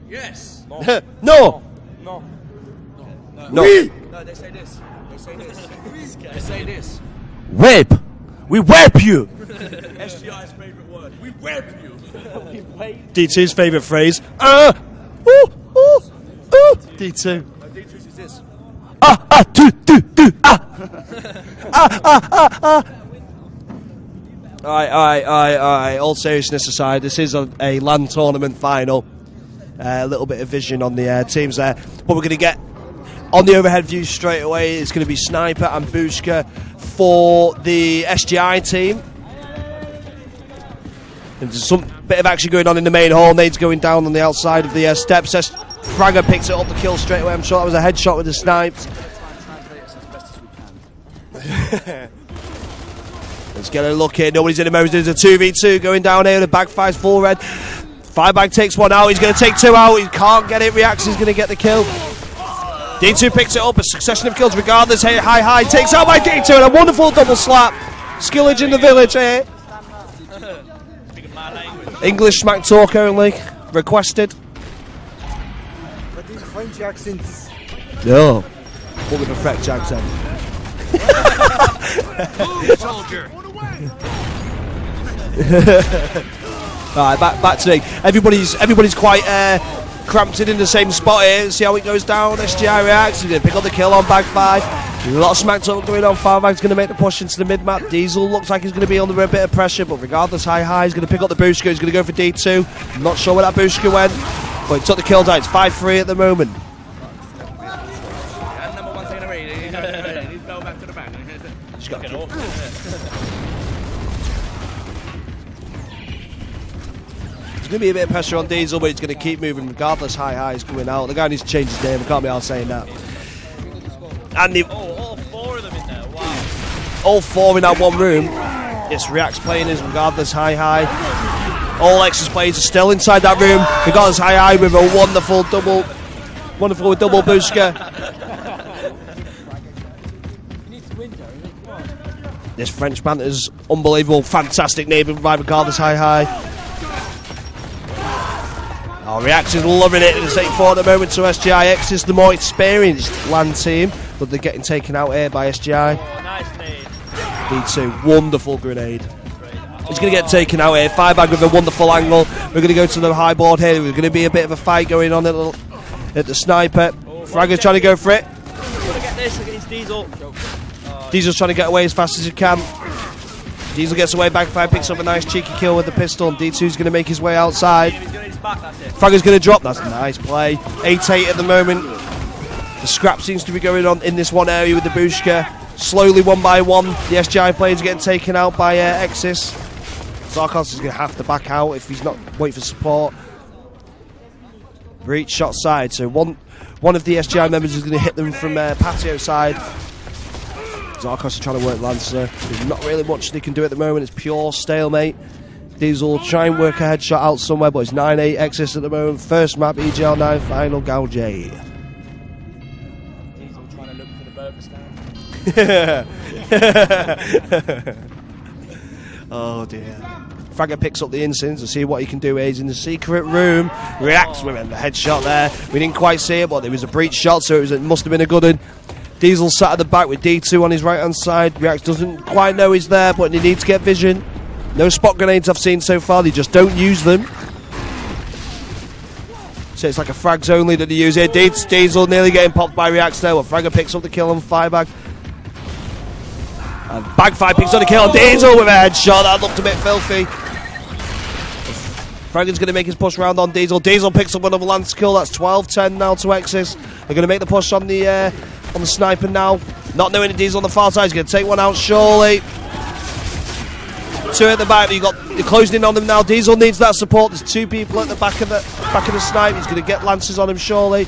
Yes. No. No. No. No. No. No, they say this. They say this. They say this. Whip. We whip you. SGI's favourite word. We whip you. D2's favourite phrase. D2. D2 is this. Alright. All seriousness aside, this is a LAN tournament final. A little bit of vision on the teams there. But we're going to get on the overhead view straight away. It's going to be Sniper and Bushka for the SGI team. And there's some bit of action going on in the main hall. Nade's going down on the outside of the steps. Fragger picks it up the kill straight away. I'm sure that was a headshot with the snipes. Let's get a look here. Nobody's in the moment. There's a 2v2 going down here. The bag fire's full red. Firebag takes one out. He's going to take two out. He can't get it. Reacts is going to get the kill. D2 picks it up. A succession of kills regardless. Hey, high. Takes out by D2 and a wonderful double slap. Skillage in the village here. English smack talk only. Requested. But these French accents. No. What with a French accent? Soldier. Right, back to me. Everybody's quite cramped in the same spot here. See how it goes down. SGI reacts. He's going to pick up the kill on bag 5. A lot of smack talk going on. Firebag's going to make the push into the mid map. Diesel looks like he's going to be under a bit of pressure, but regardless, high. He's going to pick up the Bushka. He's going to go for D2. I'm not sure where that Bushka went, but he took the kill down. It's 5-3 at the moment. He's got There's going to be a bit of pressure on Diesel, but he's going to keep moving regardless. High is coming out. The guy needs to change his name. I can't be out saying that. And all four of them in there. Wow. All four in that one room. Yes, React's playing is regardless. High. All eXes players are still inside that room. Regardless, high with a wonderful double Bushka. This French banter's unbelievable. Fantastic name by regardless. High. Oh, Reacts is loving it. It's 8-4 at the moment to SGI. eXes the more experienced LAN team, but they're getting taken out here by SGI. Oh, nice nade. D2, wonderful grenade. He's going to get taken out here. Firebag with a wonderful angle. We're going to go to the high board here. There's going to be a bit of a fight going on at the Sniper. Fragger's trying to go for it. Gonna get this against Diesel. Diesel's trying to get away as fast as he can. Diesel gets away, bag 5 picks up a nice cheeky kill with the pistol, and D2's going to make his way outside. Fragger's going to drop, that's a nice play. 8-8 at the moment. The scrap seems to be going on in this one area with the Bushka. Slowly, one by one, the SGI players are getting taken out by eXes. Zarkos is going to have to back out if he's not waiting for support. Breach shot side, so one of the SGI members is going to hit them from patio side. Zarkos is trying to work Lancer. There's not really much they can do at the moment. It's pure stalemate. Diesel will try and work a headshot out somewhere, but it's 9-8 eXes at the moment. First map, EGL9, final Gauge. Diesel trying to look for the burger stand. Oh dear. Fragger picks up the incense to see what he can do here. He's in the secret room. Reacts with him. The headshot there. We didn't quite see it, but there was a breach shot, so it must have been a good one. Diesel sat at the back with D2 on his right hand side. Reacts doesn't quite know he's there, but he needs to get vision. No spot grenades I've seen so far. They just don't use them. So it's like a frags only that they use here. Diesel nearly getting popped by Reacts there. Well, Fragger picks up the kill on Firebag. And Bag 5 picks up the kill on Diesel with a headshot. That looked a bit filthy. Fragger's going to make his push round on Diesel. Diesel picks up another Lance kill. That's 12-10 now to eXes. They're going to make the push on the Sniper now. Not knowing the Diesel on the far side. He's going to take one out surely. 2 at the back. You're closing in on them now. Diesel needs that support. There's 2 people at the back of the Sniper. He's going to get lances on him surely.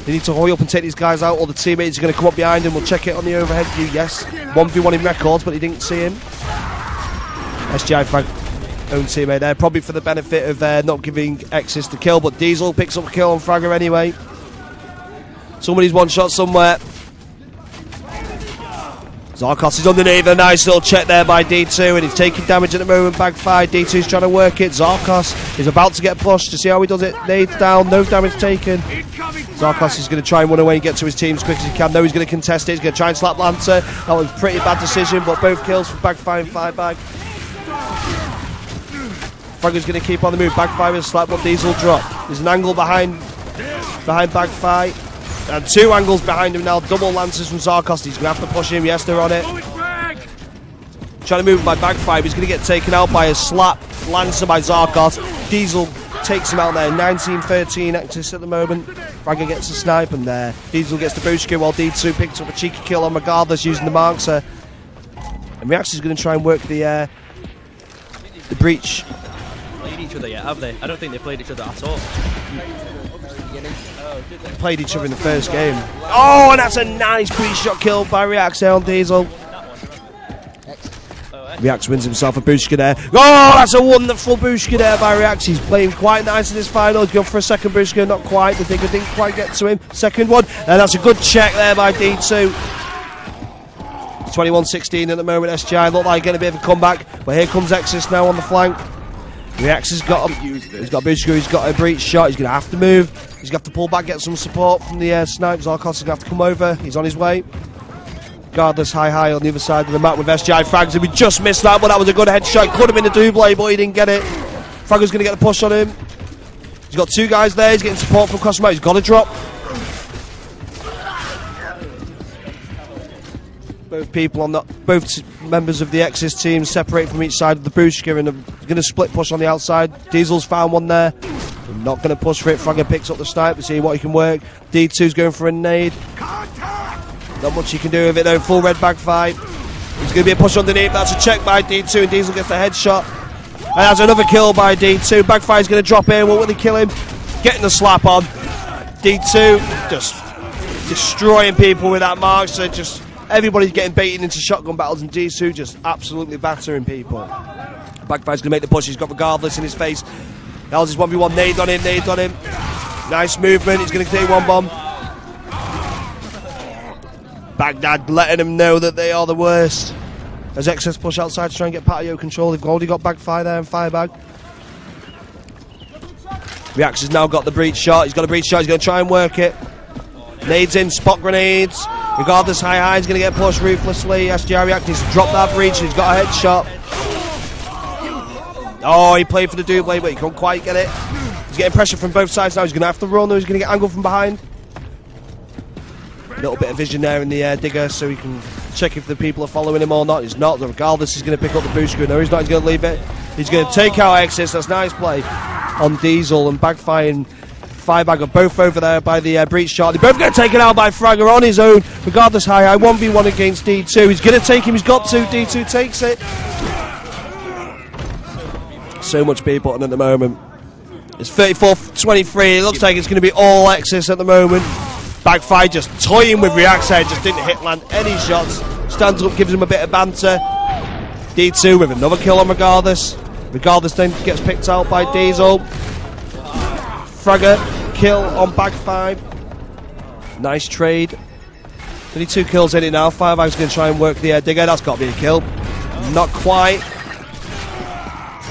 They need to hurry up and take these guys out, or the teammates are going to come up behind him. We'll check it on the overhead view. Yes, 1v1 in records, but he didn't see him. SGI Frag own teammate there, probably for the benefit of not giving eXes the kill, but Diesel picks up a kill on Fragger anyway. Somebody's one shot somewhere. Zarkos is underneath, a nice little check there by D2, and he's taking damage at the moment, backfired. D2's trying to work it. Zarkos is about to get pushed to see how he does it. Nades down, no damage taken. Zarkos is going to try and run away and get to his team as quick as he can. No, he's going to contest it, he's going to try and slap Lancer. That was a pretty bad decision, but both kills for Backfire and Firebag. Fragger's going to keep on the move. Backfire will slap, but Diesel drop. There's an angle behind Backfire. And two angles behind him now, double Lancers from Zarkos. He's going to have to push him, yes, they're on it. Trying to move by Backfire, he's going to get taken out by a slap Lancer by Zarkos. Diesel takes him out there, 19-13 Actis at the moment. Fragger gets a snipe and there. Diesel gets the boost while D2 picks up a cheeky kill on Regardless using the Markser. And Reax is going to try and work the breach. Played each other yet, have they? I don't think they played each other at all. They played each other in the first game. Oh, and that's a nice breach shot kill by Reax on Diesel. Reax wins himself a Bushka there. Oh, that's a wonderful Bushka there by Reax. He's playing quite nice in this final. He's going for a second Bushka, not quite. The digger didn't quite get to him. Second one, and that's a good check there by D2. 21-16 at the moment. SGI look like getting a bit of a comeback, but here comes eXes now on the flank. Reax has got him. He's got a Bushka, he's got a breach shot. He's going to have to move. He's going to have to pull back, get some support from the snipe. Zarkos is going to have to come over. He's on his way. Regardless, high on the other side of the map with SGI frags, and we just missed that, but that was a good headshot. Could have been a double, but he didn't get it. Fragger's going to get the push on him. He's got two guys there. He's getting support from Cosmo. He's got to drop. Both members of the eXes team separate from each side of the Bushka and are going to split push on the outside. Diesel's found one there. They're not going to push for it. Fragger picks up the snipe to see what he can work. D2's going for a nade. Not much he can do with it though. Full red bag fight. There's going to be a push underneath. That's a check by D2, and Diesel gets the headshot. And that's another kill by D2. Bagfire's going to drop in. What will they kill him? Getting the slap on. D2 just destroying people with that mark. So just everybody's getting baited into shotgun battles, and D2 just absolutely battering people. Bagfire's going to make the push. He's got Regardless in his face. That was his 1v1. Nade on him. Nice movement. He's going to take one bomb. Baghdad letting him know that they are the worst. As eXes push outside to try and get patio control. They've already got Bagfire there and Firebag. Reax has now got the breach shot. He's got a breach shot. He's going to try and work it. Nades in, spot grenades. Regardless, high. He's going to get pushed ruthlessly. SGI Reax needs to drop that breach. He's got a headshot. Oh, he played for the double, but he couldn't quite get it. He's getting pressure from both sides now. He's going to have to run, or he's going to get angled from behind. A little bit of vision there in the digger, so he can check if the people are following him or not. He's not. Regardless, he's going to pick up the boost screw. No, he's not. He's going to leave it. He's going to take out eXes. That's nice play on Diesel, and Bagfire and Firebag are both over there by the breach shot. They're both going to take it out by Fragger on his own. Regardless, high 1v1 against D2. He's going to take him. He's got to. D2 takes it. So much B button at the moment. It's 34-23. It looks like it's going to be all eXes at the moment. Bagfire just toying with Reax here, just didn't hit land any shots. Stands up, gives him a bit of banter. D2 with another kill on Regardless. Regardless then gets picked out by Diesel. Fragger, kill on Bagfire. Nice trade. 22 kills in it now. Firebag's going to try and work the digger. That's got to be a kill. Not quite.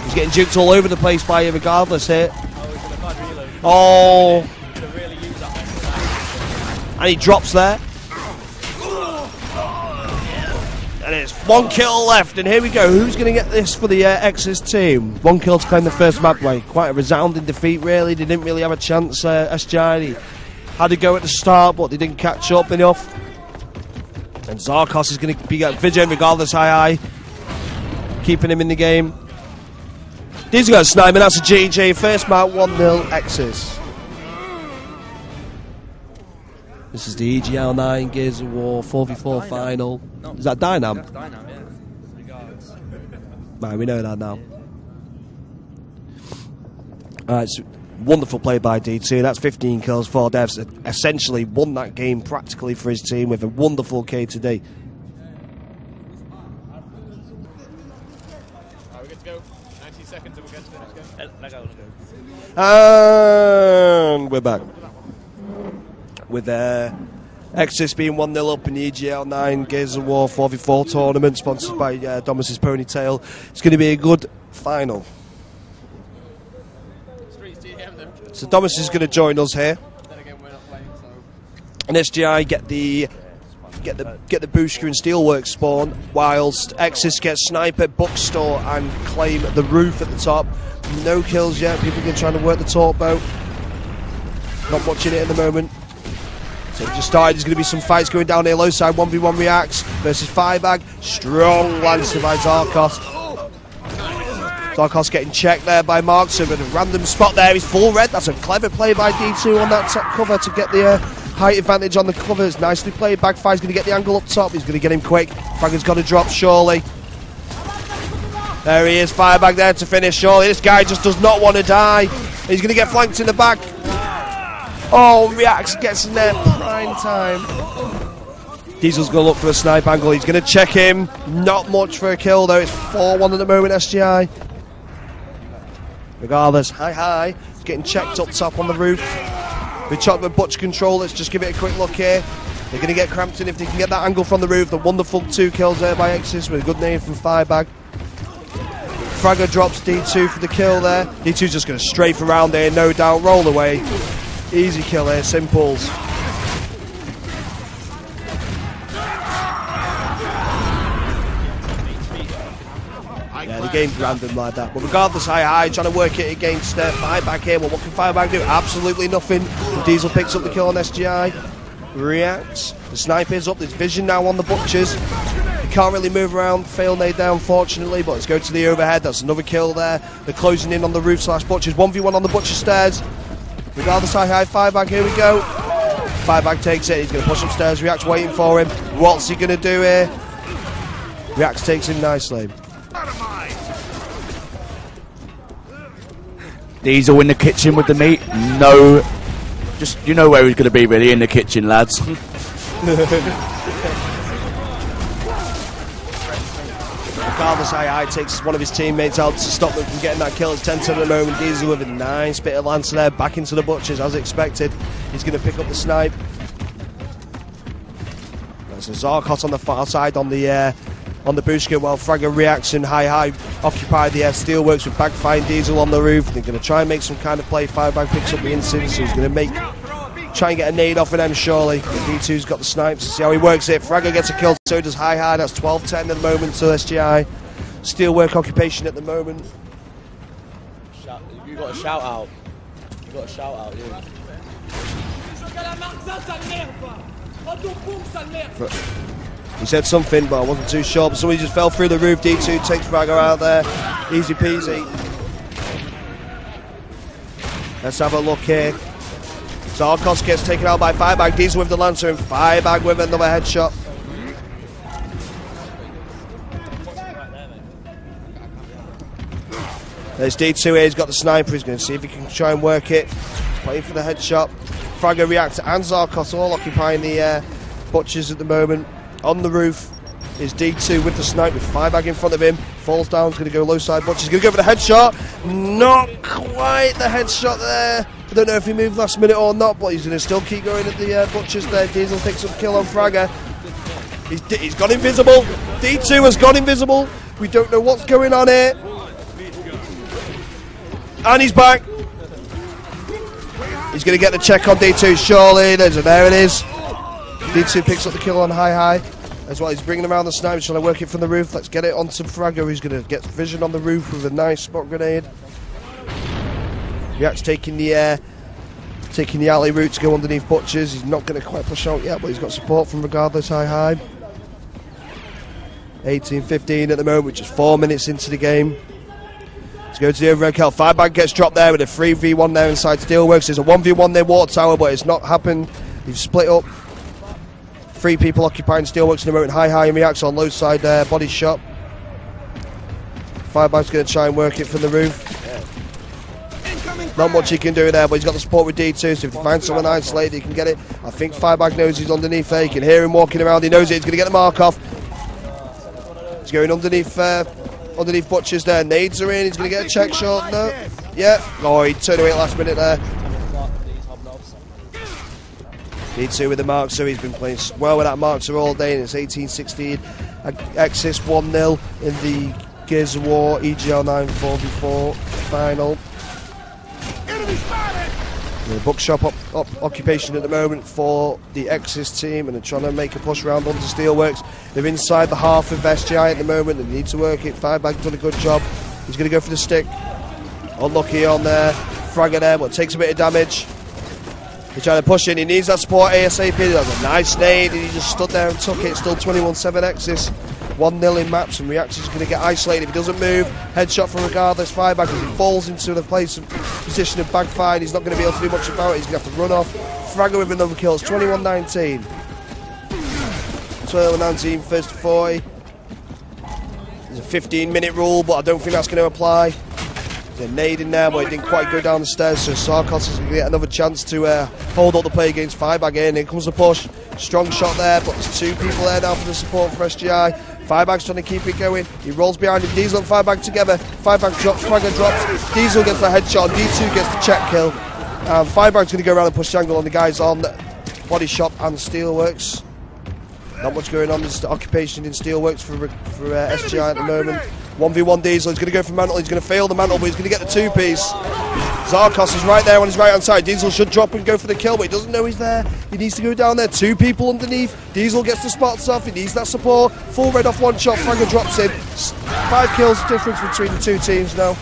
He's getting juked all over the place by Regardless here. Oh. And he drops there. And it's one kill left, and here we go. Who's going to get this for the eXes team? One kill to claim the first map way. Quite a resounding defeat, really. They didn't really have a chance. SGI had to go at the start, but they didn't catch up enough. And Zarkos is going to be vigilant Regardless, high. Keeping him in the game. These are going to snipe, and that's a GG. First map, 1-0 eXes. This is the EGL9 Gears of War 4v4 final. No. Is that Dynam? That's Dynam, yeah. Right, we know that now. Alright, it's wonderful play by D2. That's 15 kills, 4 deaths. Essentially won that game practically for his team with a wonderful K today. Alright, we're good to go. 90 seconds and we're good to finish. Let's go. And we're back with eXes being 1-0 up in the EGL9 Gears of War 4v4 tournament, sponsored by Domus's Ponytail. It's going to be a good final. So Domus is going to join us here. And SGI get the Booster and Steelworks spawn, whilst eXes get Sniper, Bookstore and claim the roof at the top. No kills yet, people are trying to work the torp boat. Not much in it at the moment. So we just started, there's going to be some fights going down here, low side, 1v1 reacts versus Firebag. Strong lancer by Zarkos. Zarkos getting checked there by Markson at a random spot there, he's full red. That's a clever play by D2 on that top cover to get the height advantage on the cover. It's nicely played. Bagfire's going to get the angle up top, he's going to get him quick. Fragger's got to drop surely. There he is, Firebag there to finish surely. This guy just does not want to die. He's going to get flanked in the back. Oh, Reacts gets in there, prime time. Diesel's going to look for a snipe angle, he's going to check him. Not much for a kill though, it's 4-1 at the moment, SGI. Regardless, high, he's getting checked up top on the roof. We chopped with Butch control, let's just give it a quick look here. They're going to get cramped in if they can get that angle from the roof. The wonderful 2 kills there by eXes with a good nade from Firebag. Fragger drops D2 for the kill there. D2's just going to strafe around there, no doubt, roll away. Easy kill here, simples. Yeah, the game's random like that. But regardless, high, trying to work it against Firebag here. Well, what can Firebag do? Absolutely nothing. And Diesel picks up the kill on SGI. Reacts. The sniper's up. There's vision now on the Butchers. He can't really move around. Fail nade down, fortunately. But let's go to the overhead. That's another kill there. They're closing in on the roof / Butchers. 1v1 on the Butcher stairs. Regardless, high, Firebag, here we go. Firebag takes it, he's going to push upstairs, React's waiting for him. What's he going to do here? Reacts takes him nicely. Diesel in the kitchen with the meat. No, just, you know where he's going to be really, in the kitchen, lads. Regardless, high takes one of his teammates out to stop them from getting that kill. It's 10-10 at the moment. Diesel with a nice bit of lancer there, back into the Butchers as expected. He's going to pick up the snipe. There's a Zarkos on the far side on the Booster, while Fragger Reacts and high occupy the Steelworks with Bagfire and Diesel on the roof. They're going to try and make some kind of play. Firebag picks up the instant, so he's going to try and get a nade off of them surely. D2's got the snipes, see how he works it. Fragger gets a kill, so does high. That's 12-10 at the moment to SGI. Steelwork occupation at the moment. You got a shout out. You got a shout out, yeah. He said something, but I wasn't too sure. But somebody just fell through the roof. D2 takes Fragger out there. Easy peasy. Let's have a look here. Zarkos gets taken out by Firebag. Diesel with the Lancer and Firebag with another headshot. There's D2 here, he's got the sniper, he's going to see if he can try and work it. Playing for the headshot. Fragger Reactor and Zarkos all occupying the Butchers at the moment. On the roof is D2 with the snipe with Firebag in front of him. Falls down, he's going to go low side. Butcher's going to go for the headshot. Not quite the headshot there. I don't know if he moved last minute or not, but he's going to still keep going at the Butchers there. Diesel picks up kill on Fragger. He's gone invisible. D2 has gone invisible. We don't know what's going on here. And he's back. He's going to get the check on D2 surely. There it is. D2 picks up the kill on high. As well, he's bringing around the sniper, trying to work it from the roof. Let's get it onto Fragger, who's going to get vision on the roof with a nice spot grenade. React's taking the alley route to go underneath Butchers. He's not going to quite push out yet, but he's got support from regardless high. 18-15 at the moment, which is 4 minutes into the game. Let's go to the overhead kill. Firebag gets dropped there with a 3v1 there inside Steelworks. There's a 1v1 there, Water Tower, but it's not happened. They've split up. 3 people occupying Steelworks in the moment. High and Reacts on low side there, body shot. Firebag's going to try and work it from the roof. Not much he can do there, but he's got the support with D2, so if he finds someone isolated, he can get it. I think Firebag knows he's underneath there. You can hear him walking around. He knows it. He's going to get the mark off. He's going underneath Butchers there. Nades are in. He's going to get a check shot. No. Yeah. Oh, he turned away at last minute there. D2 with the Markser. He's been playing well with that Markser all day, and it's 18-16. eXes 1-0 in the Gears of War EGL9 4v4 final. The bookshop occupation at the moment for the eXes team, and they're trying to make a push round onto Steelworks. They're inside the half of SGI at the moment. They need to work it. Firebag's done a good job. He's going to go for the stick. Unlucky on there. Fragger there, but takes a bit of damage. He's trying to push in. He needs that support ASAP. That's a nice nade, and he just stood there and took it. Still 21-7 eXes. 1-0 in maps, and Reacts is going to get isolated if he doesn't move. Headshot from regardless. Fireback, if he falls into the position of Bagfire, he's not going to be able to do much about it. He's going to have to run off. Fragger with another kill. It's 21-19. 12-19, first to 40. There's a 15-minute rule, but I don't think that's going to apply. There's a nade in there, but it didn't quite go down the stairs, so Sarkos is going to get another chance to hold up the play against Firebag here. And here comes the push. Strong shot there, but there's two people there now for the support for SGI. Firebag's trying to keep it going. He rolls behind him. Diesel and Firebag together. Firebag drops, Fragger drops. Diesel gets the headshot. D2 gets the check kill. Firebag's going to go around and push the angle on the guys on Body Shop and Steelworks. Not much going on. There's occupation in Steelworks for SGI at the moment. 1v1 Diesel. He's going to go for mantle. He's going to fail the mantle, but he's going to get the two-piece. Zarkos is right there on his right-hand side. Diesel should drop and go for the kill, but he doesn't know he's there. He needs to go down there. Two people underneath. Diesel gets the spots off. He needs that support. Full red off one shot. Fragger drops in. 5 kills difference between the two teams now.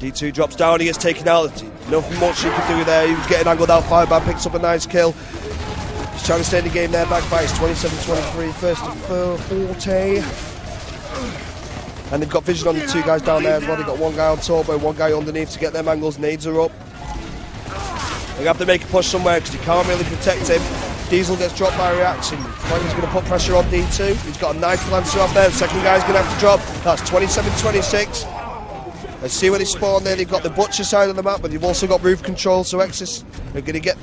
D2 drops down. He gets taken out. Nothing much he could do there. He was getting angled out. Firebag picks up a nice kill. He's trying to stay in the game there. Backfire is 27-23. First to 40. And they've got vision on the two guys down there as well. They've got one guy on turbo, one guy underneath to get them angles. Nades are up. They have to make a push somewhere because you can't really protect him. Diesel gets dropped by reaction. Frankl's going to put pressure on D2. He's got a nice lancer off there. The second guy's going to have to drop. That's 27-26. Let's see where they spawn there. They've got the butcher side of the map, but they've also got roof control, so eXes are going to get...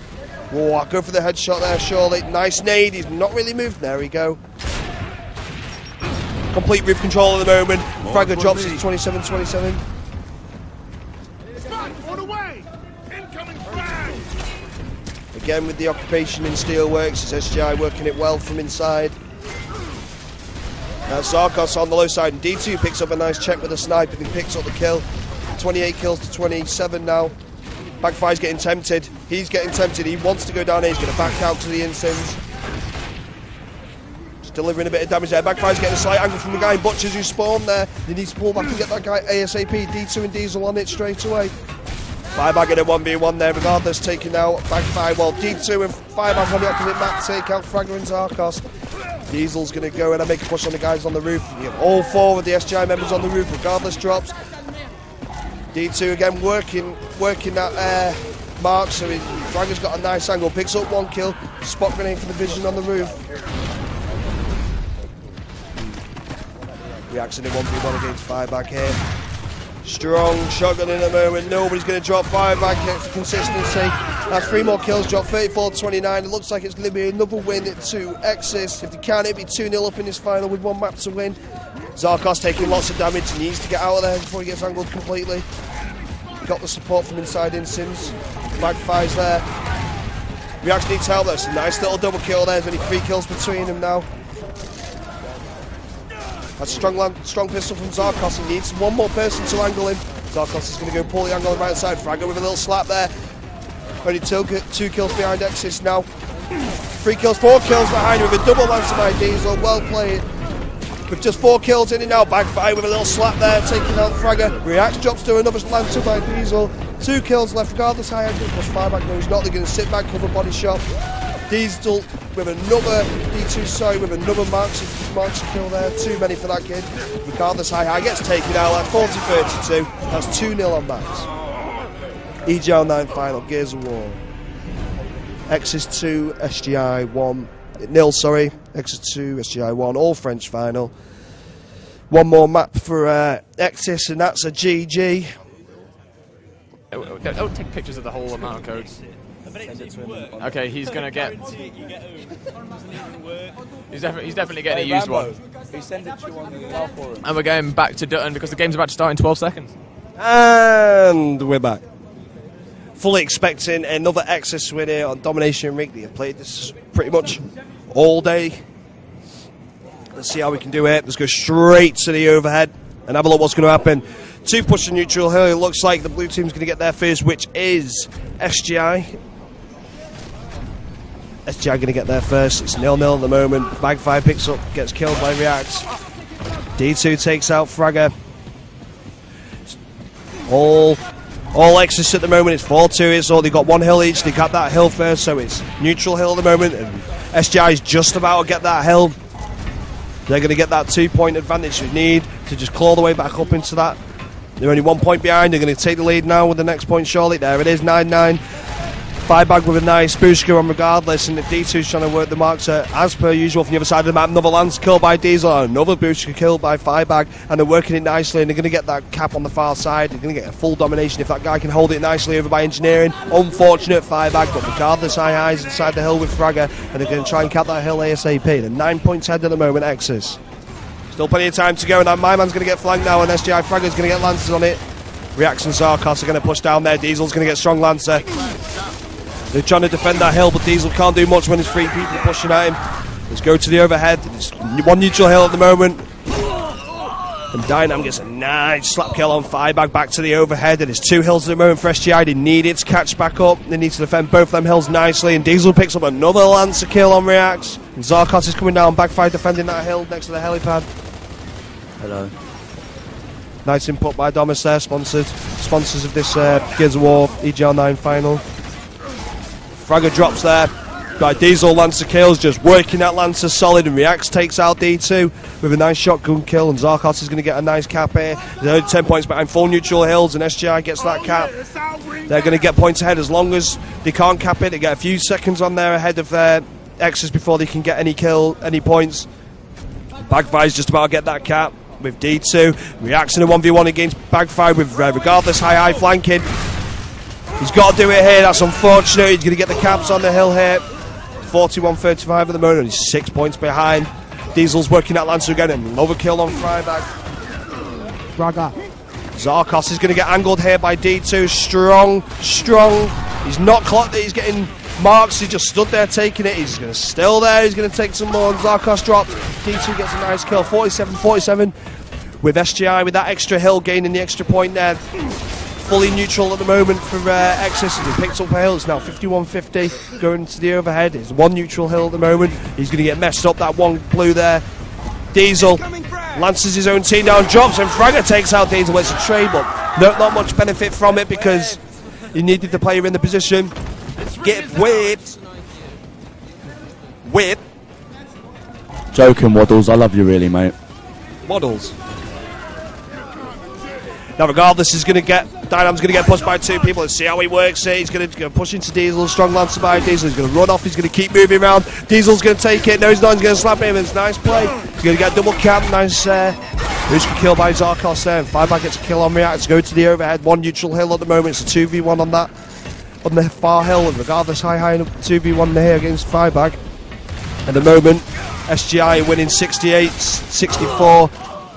Whoa, go for the headshot there, surely. Nice nade. He's not really moved. There we go. Complete roof control at the moment. Fragger drops is 27-27. Again with the occupation in Steelworks, it's SGI working it well from inside. Now Zarkos on the low side, and D2 picks up a nice check with a sniper and he picks up the kill. 28 kills to 27 now. Bagfire's getting tempted. He's getting tempted. He wants to go down here. He's going to back out to the insins. Delivering a bit of damage there. Bagfire's getting a slight angle from the guy in Butchers who spawned there. He needs to pull back and get that guy ASAP. D2 and Diesel on it straight away. Firebag in a 1v1 there, regardless, taking out Bagfire. Well, D2 and Firebag on the opposite map take out Fragger and Zarkos. Diesel's going to go in and make a push on the guys on the roof. You have all 4 of the SGI members on the roof, regardless drops. D2 again working that mark, so Fragger's got a nice angle, picks up 1 kill, spot grenade for the vision on the roof. Reacts in a 1v1 against Firebag here. Strong shotgun in a moment. Nobody's going to drop. Firebag gets the consistency. That's 3 more kills. Drop 34-29. It looks like it's going to be another win to eXes. If they can, it'll be 2-0 up in this final with 1 map to win. Zarkos taking lots of damage. He needs to get out of there before he gets angled completely. Got the support from inside Insins. Bagfire's there. Reacts needs help. That's a nice little double kill there. There's only 3 kills between them now. That's a strong pistol from Zarkos. He needs 1 more person to angle him. Zarkos is going to go pull the angle on the right side. Fragger with a little slap there. Only 2 kills behind eXes now. 3 kills, 4 kills behind him with a double lancer by Diesel. Well played. With just 4 kills in it now. Bagfire with a little slap there, taking out Fragger. Reacts drops to another lancer by Diesel. 2 kills left, regardless high angle. Plus Firebag knows not. They're going to sit back, cover Body Shop. Diesel with another D2 with another marks kill there. Too many for that kid. Regardless, high gets taken out. That's 40-32. That's 2-0 on max. EGL9 final, Gears of War. eXes 2, SGI 1. Nil, sorry. eXes 2, SGI 1. All French final. 1 more map for eXes, and that's a GG. Don't take pictures of the whole amount of codes. Okay, he's gonna get. He's definitely getting a used one. And we're going back to Dutton because the game's about to start in 12 seconds. And we're back. fully expecting another eXes win here on Domination Rig. They have played this pretty much all day. Let's see how we can do it. Let's go straight to the overhead and have a look what's going to happen. 2 push neutral here. It looks like the blue team's going to get there first, which is SGI. SGI going to get there first. It's 0-0 at the moment. Bag 5 picks up, gets killed by React. D2 takes out Fragger. All eXes at the moment. It's 4-2. So they got 1 hill each. They got that hill first, so it's neutral hill at the moment. And SGI is just about to get that hill. They're going to get that 2-point advantage they need to just claw the way back up into that. They're only 1 point behind. They're going to take the lead now with the next point, surely. There it is, 9-9. 5-bag with a nice booster on regardless, and the D2's trying to work the marks as per usual from the other side of the map. Another lance kill by Diesel, another booster kill by 5-bag, and they're working it nicely, and they're going to get that cap on the far side. They're going to get a full domination if that guy can hold it nicely over by engineering. Unfortunate 5-bag, but regardless, high highs inside the hill with Fragger, and they're going to try and cap that hill ASAP. They're 9 points ahead at the moment, eXes. Still plenty of time to go, and my man's going to get flanked now, and SGI Fragger's going to get lancers on it. Reax and Zarkos are going to push down there. Diesel's going to get strong lancer. They're trying to defend that hill, but Diesel can't do much when there's 3 people pushing at him. Let's go to the overhead. There's 1 neutral hill at the moment. And Dynam gets a nice slap kill on 5-bag back to the overhead. And there's 2 hills at the moment for SGI. They need it to catch back up. They need to defend both them hills nicely. And Diesel picks up another lancer kill on Reax. And Zarkos is coming down, backfire defending that hill next to the helipad. Hello. Nice input by Domus there, sponsors of this Gears of War EGL9 final. Fragger drops there by Diesel. Lancer kills, just working that Lancer solid, and Reax takes out D2 with a nice shotgun kill, and Zarkos is going to get a nice cap here. They're only 10 points behind 4 neutral hills, and SGI gets that cap. They're going to get points ahead as long as they can't cap it. They get a few seconds on there ahead of their eXes before they can get any points. Bagfire's just about to get that cap with D2. Reax in a 1v1 against Bagfire with regardless high flanking. He's got to do it here. That's unfortunate. He's going to get the caps on the hill here. 41-35 at the moment. He's 6 points behind. Diesel's working that Lancer again, and another kill on Fryback. Zarkos is going to get angled here by D2. Strong. He's not clocked it. He's getting marks. He just stood there taking it. He's going to still there. He's going to take some more. And Zarkos dropped. D2 gets a nice kill. 47-47 with SGI with that extra hill gaining the extra point there. Fully neutral at the moment for eXes. He picks up a hill. It's now 51-50 going to the overhead. It's 1 neutral hill at the moment. He's going to get messed up. That 1 blue there. Diesel lances his own team down, drops, and Fragger takes out Diesel. It's a trade, but not much benefit from it because he needed the player in the position. Get whipped. Joking, Waddles. I love you really, mate. Waddles. Now, regardless, he's going to get Dynam's going to get pushed by 2 people. Let's see how he works it. He's going to push into Diesel. Strong lancer by Diesel. He's going to run off. He's going to keep moving around. Diesel's going to take it. No, he's not. He's going to slap him. It's a nice play. He's going to get double cap. Nice boost kill by Zarkos there. And 5-bag gets a kill on React. To go to the overhead. 1 neutral hill at the moment. It's a 2v1 on that. On the far hill. And regardless, high 2v1 here against 5-bag. At the moment, SGI winning 68, 64,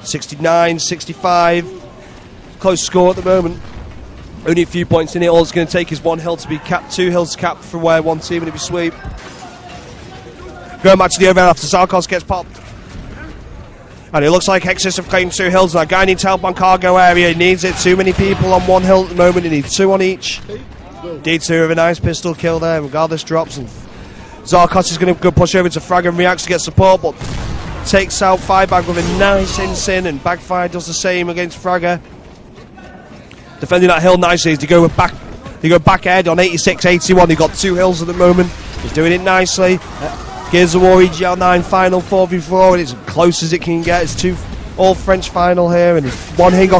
69, 65. Close score at the moment. Only a few points in it. All it's going to take is 1 hill to be capped, 2 hills capped for where 1 team, and it'll be sweep. Going back to the overhead after Zarkos gets popped. And it looks like eXes have claimed 2 hills. That guy needs help on cargo area. He needs it. Too many people on 1 hill at the moment. He needs 2 on each. D2 with a nice pistol kill there. Regardless drops. And Zarkos is going to go push over to Frag and React to get support, but takes out 5-bag with a nice insin, and Bagfire does the same against Fragger. Defending that hill nicely as they go back head on 86-81. They've got 2 hills at the moment. He's doing it nicely. Gears of War EGL9 final 4v4, and it's as close as it can get. It's 2 all French final here, and it's one hill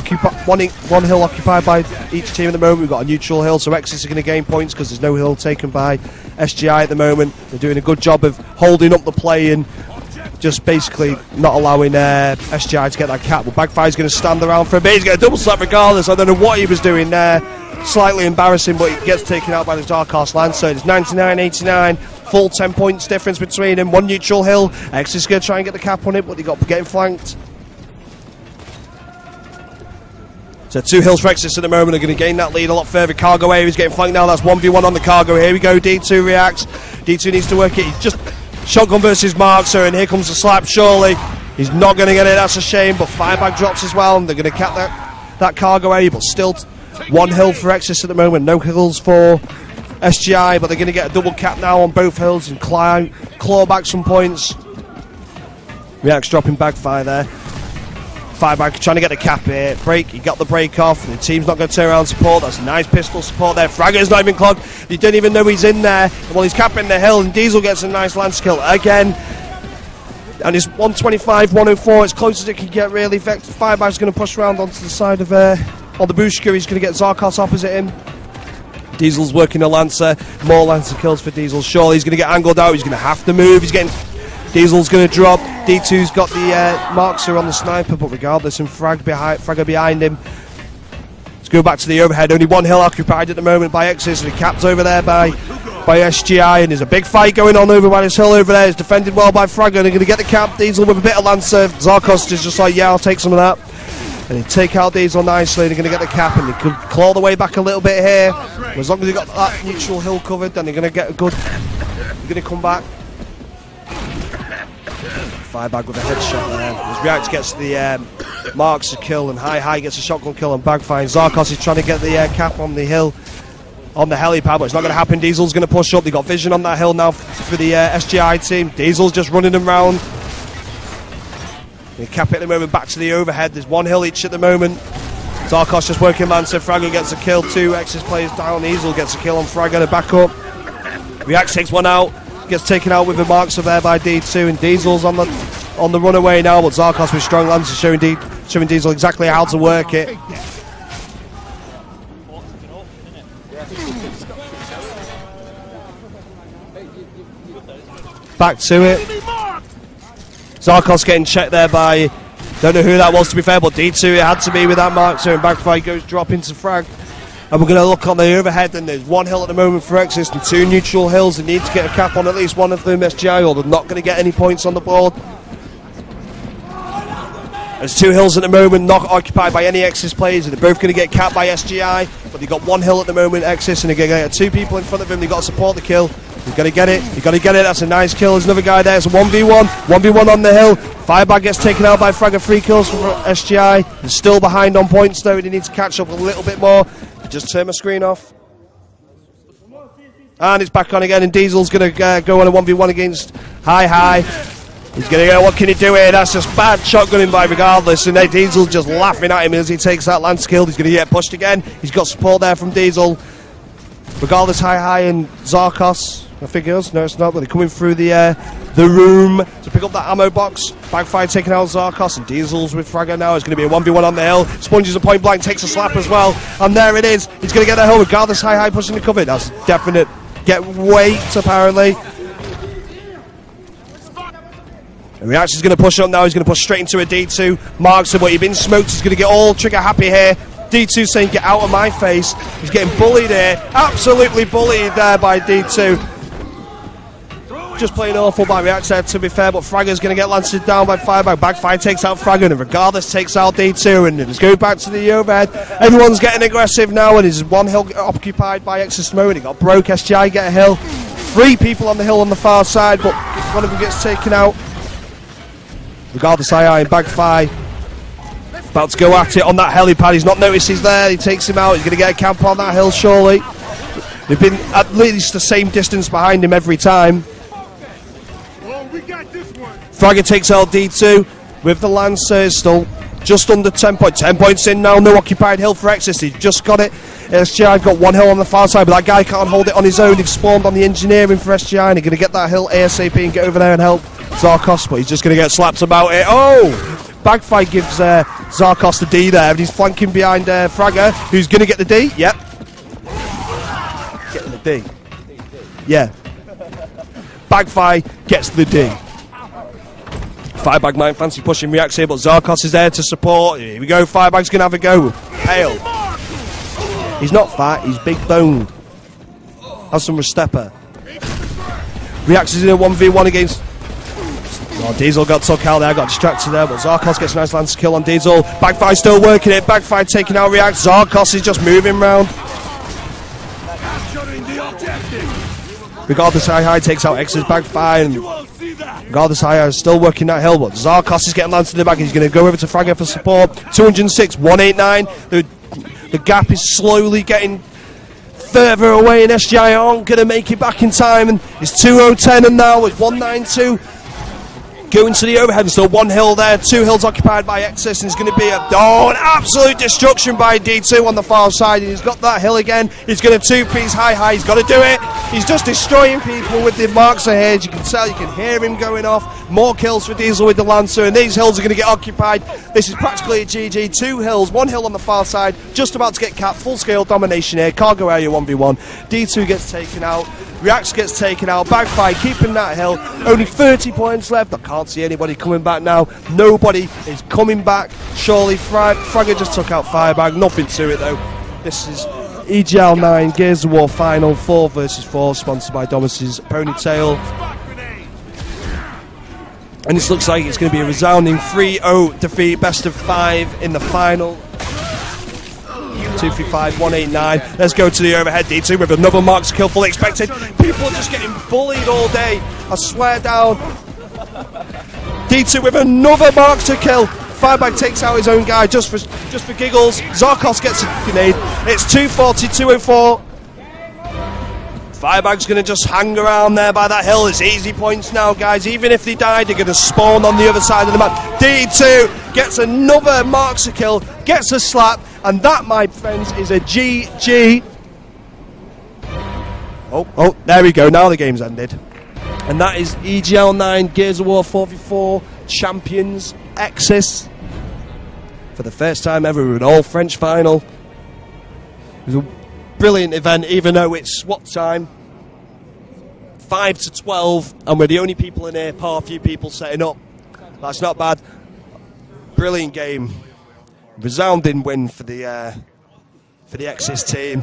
occupied by each team at the moment. We've got a neutral hill, so eXes are going to gain points because there's no hill taken by SGI at the moment. They're doing a good job of holding up the play and just basically not allowing SGI to get that cap. But Bagfire's going to stand around for a bit. He's going to double slap regardless. I don't know what he was doing there. Slightly embarrassing, but he gets taken out by the Dark-Horse Lancer. It's 99-89. Full 10 points difference between them. 1 neutral hill. X is going to try and get the cap on it, but he got getting flanked. So 2 hills for Exis at the moment. They're going to gain that lead a lot further. Cargo area is getting flanked now. That's 1v1 on the cargo. Here we go. D2 reacts. D2 needs to work it. He's just shotgun versus Markser, and here comes the slap. Surely he's not going to get it. That's a shame. But Firebag drops as well, and they're going to cap that cargo area. But still 1 hill for Exis at the moment. No hills for SGI, but they're going to get a double cap now on both hills and claw back some points. Reacts dropping Bagfire there. Firebag trying to get the cap here. Break, he got the break off. The team's not going to turn around support. That's a nice pistol support there. Fragger's not even clogged. He didn't even know he's in there. Well, he's capping the hill, and Diesel gets a nice lance kill again. And it's 125, 104. It's close as it can get, really. Firebag's going to push around onto the side of on the Bushka. He's going to get Zarkos opposite him. Diesel's working a Lancer. More Lancer kills for Diesel. Surely he's going to get angled out. He's going to have to move. Diesel's going to drop. D2's got the Markser on the sniper, but regardless, and Fragger behind him. Let's go back to the overhead. Only 1 hill occupied at the moment by Exis, and the cap's over there by SGI, and there's a big fight going on over by this hill over there. It's defended well by Fragger. They're going to get the cap. Diesel with a bit of Lancer. Zarkos is just like, yeah, I'll take some of that. And they take out Diesel nicely. They're going to get the cap, and they could claw the way back a little bit here. As long as they got that neutral hill covered, then they're going to get a good. They're going to come back. Firebag with a headshot there. As React gets the marks a kill, and High gets a shotgun kill, and Bagfire. Zarkos is trying to get the cap on the hill, on the helipad, but it's not going to happen. Diesel's going to push up. They got vision on that hill now for the SGI team. Diesel's just running them round. They cap it at the moment back to the overhead. There's 1 hill each at the moment. Zarkos just working Lancer. Fragger gets a kill. 2 Exis players down. Diesel gets a kill on Fragger to back up. React takes 1 out. Gets taken out with the marks of there by D2, and Diesel's on the runaway now, but Zarkos with strong Lancer showing Diesel exactly how to work it. Back to it. Zarkos getting checked there by, don't know who that was to be fair, but D2 it had to be with that Markser, and Bagfire goes drop into frag. And we're going to look on the overhead, and there's 1 hill at the moment for Exis and 2 neutral hills. They need to get a cap on at least one of them, SGI, or they're not going to get any points on the board. There's 2 hills at the moment, not occupied by any Exis players, and they're both going to get capped by SGI. But they've got 1 hill at the moment, Exis, and they're going to get 2 people in front of him. They've got to support the kill. You've got to get it. You've got to get it. That's a nice kill. There's another guy there. It's a 1v1. 1v1 on the hill. Firebag gets taken out by Fragger. 3 kills from SGI. They're still behind on points, though. They need to catch up a little bit more. Just turn my screen off. And it's back on again, and Diesel's going to go on a 1v1 against High. He's going to go, what can he do here? That's just bad shotgunning by regardless, and Diesel's just laughing at him as he takes that lance kill. He's going to get pushed again. He's got support there from Diesel. Regardless, High and Zarkos, I think it is. No, it's not, but they're coming through the room to pick up that ammo box. Bagfire taking out Zarkos, and Diesel's with Fragger now. It's going to be a 1v1 on the hill. Sponges a point blank, takes a slap as well, and there it is. He's going to get the hill regardless. High pushing the cover. That's definite get weight apparently. And Reaction's going to push up now. He's going to push straight into a D2. Markser, but he's been smoked. He's going to get all trigger happy here. D2 saying, get out of my face. He's getting bullied here. Absolutely bullied there by D2. Just playing awful by Reactor, to be fair, but Fragger's going to get lanced down by Firebag. Bagfire takes out Fragger, and regardless takes out D2, and let's go back to the overhead. Everyone's getting aggressive now, and there's 1 hill occupied by Exis Mode. He got broke. SGI get a hill. 3 people on the hill on the far side, but 1 of them gets taken out. Regardless, and Bagfire about to go at it on that helipad. He's not noticed he's there. He takes him out. He's going to get a camp on that hill, surely. They've been at least the same distance behind him every time. Fragger takes out D2 with the Lancer. Still just under 10 points. 10 points in now. No occupied hill for Exis. He's just got it. SGI've got 1 hill on the far side, but that guy can't hold it on his own. He's spawned on the engineering for SGI, and he's going to get that hill ASAP and get over there and help Zarkos, but he's just going to get slapped about it. Oh! Bagfire gives Zarkos the D there, and he's flanking behind Fragger, who's going to get the D. Yep. Getting the D. Yeah. Bagfire gets the D. Firebag might fancy pushing Reacts here, but Zarkos is there to support. Here we go, Firebag's going to have a go. Pale. He's not fat, he's big boned. Has some Restepper. Reacts is in a 1v1 against Oh, Diesel got took out there, got distracted there, but Zarkos gets a nice Lancer kill on Diesel. Bagfire still working it, Bagfire taking out React. Zarkos is just moving round. Regardless, High takes out eXes, Bagfire, and regardless, High is still working that hill, but Zarkos is getting Lancer in the back. He's going to go over to Fragger for support. 206, 189. The gap is slowly getting further away, and SGI aren't going to make it back in time. And it's 2:10, and now it's 192. Going to the overhead, and still one hill there, 2 hills occupied by eXes, and it's going to be an absolute destruction by D2 on the far side. And he's got that hill again. He's going to 2-piece High. He's got to do it. He's just destroying people with the marks ahead. You can tell, you can hear him going off. More kills for Diesel with the Lancer, and these hills are going to get occupied. This is practically a GG. 2 hills, 1 hill on the far side, just about to get capped. Full-scale domination here. Cargo area 1v1. D2 gets taken out. Reacts gets taken out. Bagfire keeping that hill. Only 30 points left. I can't see anybody coming back now. Nobody is coming back. Surely Fragger just took out Firebag. Nothing to it though. This is EGL9 Gears of War final 4 versus 4, sponsored by Domus's Ponytail. And this looks like it's going to be a resounding 3-0 defeat, best of 5 in the final. 235, 189. Let's go to the overhead. D2 with another marks kill, fully expected. People are just getting bullied all day. I swear down. D2 with another marks to kill. Firebag takes out his own guy just for giggles. Zarkos gets a grenade. It's 240, 204. Firebag's going to just hang around there by that hill. It's easy points now, guys. Even if they die, they're going to spawn on the other side of the map. D2 gets another marks to kill, gets a slap, and that, my friends, is a GG. Oh, there we go. Now the game's ended. And that is EGL9 Gears of War 4v4 champions, eXes. For the first time ever, an all-French final. It was a brilliant event, even though it's what time? 5 to 12, and we're the only people in here, par few people setting up. That's not bad. Brilliant game. Resounding win for the eXes team.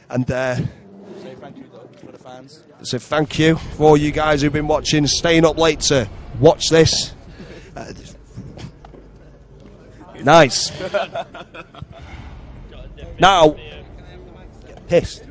And Say thank you though for the fans. So thank you for all you guys who've been watching, staying up late to watch this. Nice. Now, get pissed.